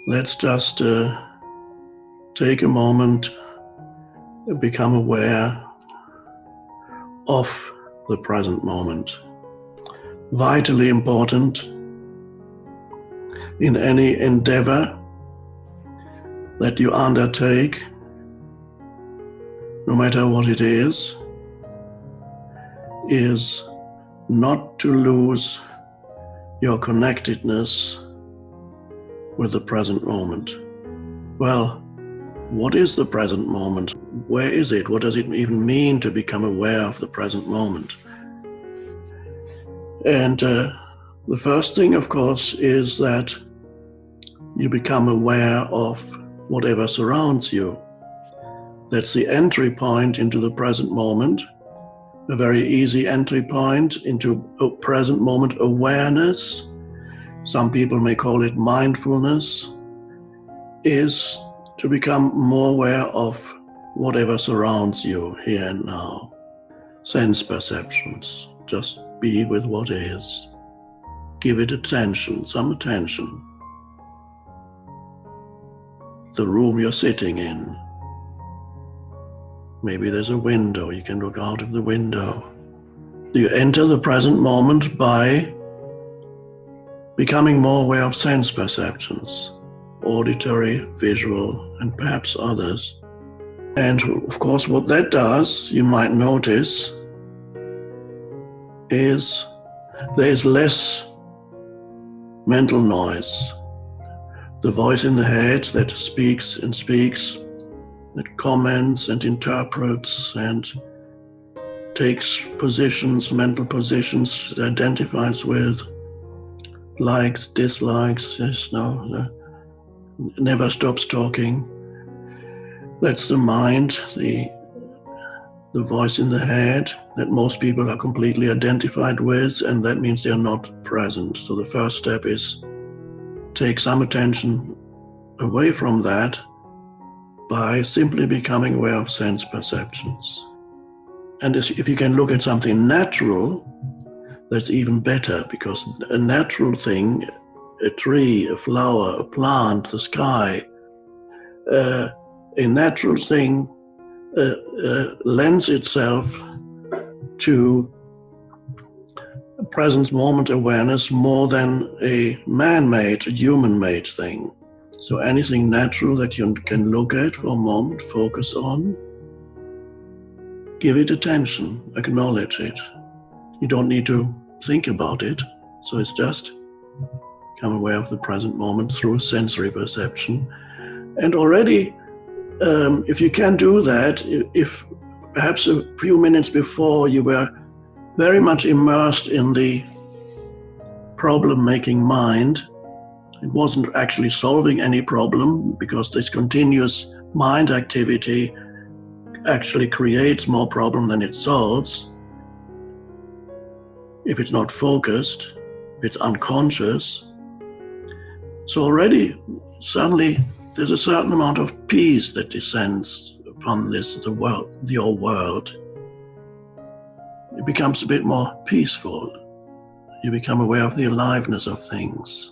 let's just take a moment to become aware of the present moment. Vitally important in any endeavor that you undertake, no matter what it is not to lose your connectedness with the present moment. Well, what is the present moment? Where is it? What does it even mean to become aware of the present moment? And the first thing, of course, is that you become aware of whatever surrounds you. That's the entry point into the present moment, a very easy entry point into present moment awareness. Some people may call it mindfulness, is to become more aware of whatever surrounds you here and now. Sense perceptions, just be with what is. Give it attention, some attention. The room you're sitting in. Maybe there's a window, you can look out of the window. You enter the present moment by becoming more aware of sense perceptions, auditory, visual, and perhaps others. And of course, what that does, you might notice, is there's less mental noise. The voice in the head that speaks and speaks, that comments and interprets and takes positions, mental positions, it identifies with, likes, dislikes, never stops talking. That's the mind, the voice in the head that most people are completely identified with, and that means they're not present. So the first step is take some attention away from that by simply becoming aware of sense perceptions. And if you can look at something natural, that's even better, because a natural thing, a tree, a flower, a plant, the sky, a natural thing lends itself to a present moment awareness more than a man-made, a human-made thing. So anything natural that you can look at for a moment, focus on, give it attention, acknowledge it. You don't need to think about it. So it's just become aware of the present moment through sensory perception. And already, if you can do that, if perhaps a few minutes before you were very much immersed in the problem-making mind, it wasn't actually solving any problem, because this continuous mind activity actually creates more problem than it solves. If it's not focused, if it's unconscious. So already, suddenly, there's a certain amount of peace that descends upon your world. It becomes a bit more peaceful. You become aware of the aliveness of things.